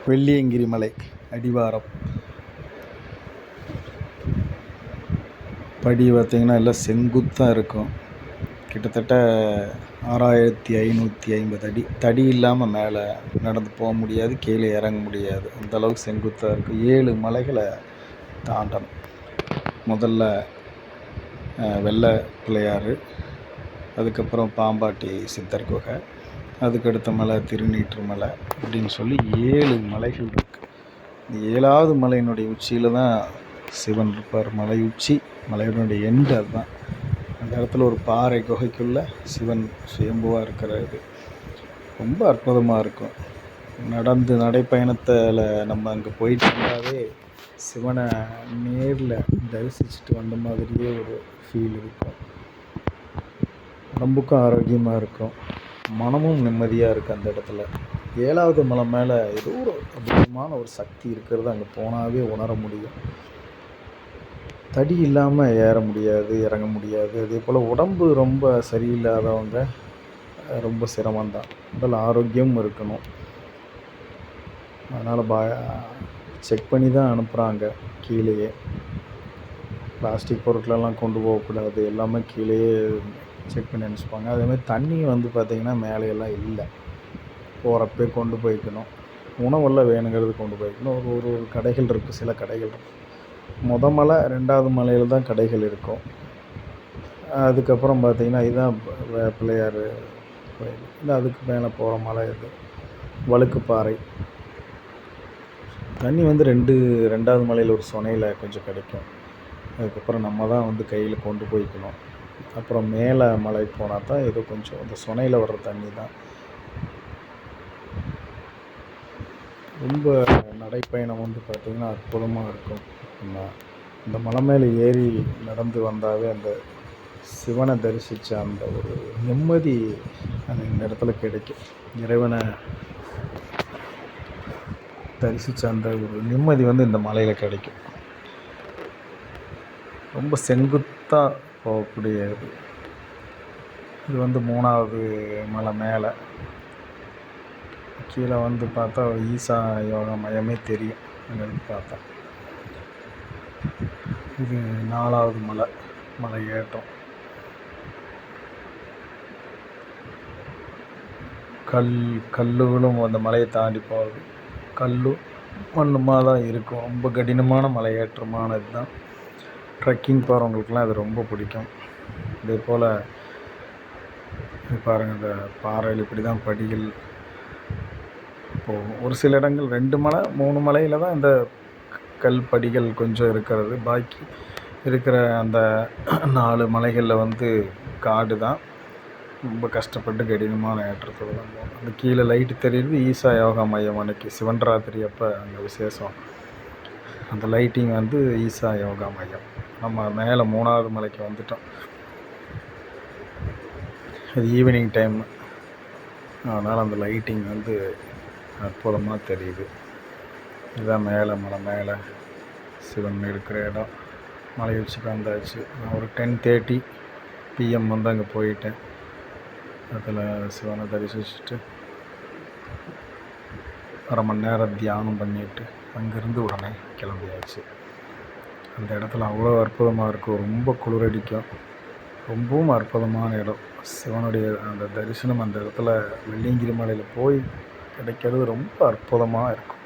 வெள்ளியங்கிரி மலை அடிவாரம். படி பார்த்திங்கன்னா எல்லாம் செங்குத்தாக இருக்கும். கிட்டத்தட்ட 6550 அடி. தடி இல்லாமல் மேலே நடந்து போக முடியாது, கீழே இறங்க முடியாது. அந்தளவுக்கு செங்குத்தாக இருக்கும். 7 மலைகளை தாண்டணும். முதல்ல வெள்ளை பிள்ளையாறு, அதுக்கப்புறம் பாம்பாட்டி சித்தர் குகை, அதுக்கடுத்த மலை திருநீற்று மலை அப்படின்னு சொல்லி 7 மலைகள் இருக்குது. இந்த 7வது மலையினுடைய உச்சியில் தான் சிவன் இருப்பார். மலை உச்சி, மலையினுடைய எண்டு அதுதான். அந்த இடத்துல ஒரு பாறை குகைக்குள்ளே சிவன் சுயம்புவாக இருக்கிறது. ரொம்ப அற்புதமாக இருக்கும். நடைப்பயணத்தில் நம்ம அங்கே போயிட்டு இருந்தாவே சிவனை நேரில் தரிசிச்சுட்டு வந்த மாதிரியே ஒரு ஃபீல் இருக்கும். உடம்புக்கும் ஆரோக்கியமாக இருக்கும், மனமும் நிம்மதியாக இருக்குது அந்த இடத்துல. 7வது மலை மேலே ஏதோ ஒரு அற்புதமான ஒரு சக்தி இருக்கிறது அங்கே போனாவே உணர முடியும். தடி இல்லாமல் ஏற முடியாது, இறங்க முடியாது. அதே போல் உடம்பு ரொம்ப சரியில்லாதவங்க ரொம்ப சிரமந்தான். உடல் ஆரோக்கியமும் இருக்கணும். அதனால் செக் பண்ணி தான் அனுப்புகிறாங்க. கீழேயே பிளாஸ்டிக் பொருட்களெல்லாம் கொண்டு போகக்கூடாது, எல்லாமே கீழேயே செக் பண்ணி அனுப்பிச்சுப்பாங்க. அதேமாதிரி தண்ணி பார்த்திங்கன்னா மேலேயெல்லாம் இல்லை, போகிறப்பே கொண்டு போய்க்கணும். உணவெல்லாம் வேணுங்கிறது கொண்டு போய்க்கணும். ஒரு கடைகள் இருக்குது, சில கடைகள் இருக்குது. மலை 2வது மலையில் தான் கடைகள் இருக்கும். அதுக்கப்புறம் பார்த்திங்கன்னா இதுதான் பிள்ளையார் கோயில். இல்லை, அதுக்கு மேலே போகிற மலை இது வழுக்குப்பாறை. தண்ணி 2வது மலையில் ஒரு சுனையில் கொஞ்சம் கிடைக்கும். அதுக்கப்புறம் நம்ம தான் கையில் கொண்டு போய்க்கணும். அப்புறம் மேலே மலை போனால் தான் ஏதோ கொஞ்சம் அந்த சுனையில் வர்ற தண்ணி தான். ரொம்ப நடைப்பயணம் பார்த்திங்கன்னா அற்புதமாக இருக்கும். இந்த மலை மேலே ஏறி நடந்து வந்தாவே அந்த சிவனை தரிசித்த அந்த ஒரு நிம்மதி இந்த இடத்துல கிடைக்கும். இறைவனை தரிசித்த அந்த ஒரு நிம்மதி இந்த மலையில் கிடைக்கும். ரொம்ப செங்குத்தாக போகக்கூடியது. இது 3வது மலை மேலே. கீழே பார்த்தா ஈசா யோகா மையமே தெரியும் அங்கேருந்து பார்த்தா. இது 4வது மலை ஏற்றம். கல்லுகளும் அந்த மலையை தாண்டி போகுது. கல்லும் மண்ணுமாக தான் இருக்கும். ரொம்ப கடினமான மலை ஏற்றமானது தான். ட்ரெக்கிங் போகிறவங்களுக்குலாம் அது ரொம்ப பிடிக்கும். இதே போல் பாருங்கள், இந்த பாறையில் இப்படி தான் படிகள் போகும். ஒரு சில இடங்கள் 2 மலை 3 மலையில் தான் இந்த கல் படிகள் கொஞ்சம் இருக்கிறது. பாக்கி இருக்கிற அந்த 4 மலைகளில் காடு தான். ரொம்ப கஷ்டப்பட்டு கடினமான ஏற்றத்தோடு தான் போகணும். அந்த கீழே லைட்டு தெரியுது ஈசா யோகா மையம். அன்றைக்கி சிவன்ராத்திரி அப்போ அங்கே விசேஷம். அந்த லைட்டிங் ஈசா யோகா மையம். நம்ம மேலே 3வது மலைக்கு வந்துட்டோம். அது ஈவினிங் டைம், அதனால் அந்த லைட்டிங் அற்புதமாக தெரியுது. இதுதான் மலை மேலே சிவன் இருக்கிற இடம். மலை உச்சிக்கு வந்தாச்சு. நான் ஒரு 10:30 PM அங்கே போயிட்டேன். அதில் சிவனை தரிசிச்சுட்டு 1/2 மணி நேரம் தியானம் பண்ணிவிட்டு அங்கேருந்து உடனே கிளம்பியாச்சு. அந்த இடத்துல அவ்வளோ அற்புதமாக இருக்கும். ரொம்ப குளிரடிக்கும். ரொம்பவும் அற்புதமான இடம். சிவனுடைய அந்த தரிசனம் அந்த இடத்துல வெள்ளியங்கிரி மலையில் போய் கிடைக்கிறது ரொம்ப அற்புதமாக இருக்கும்.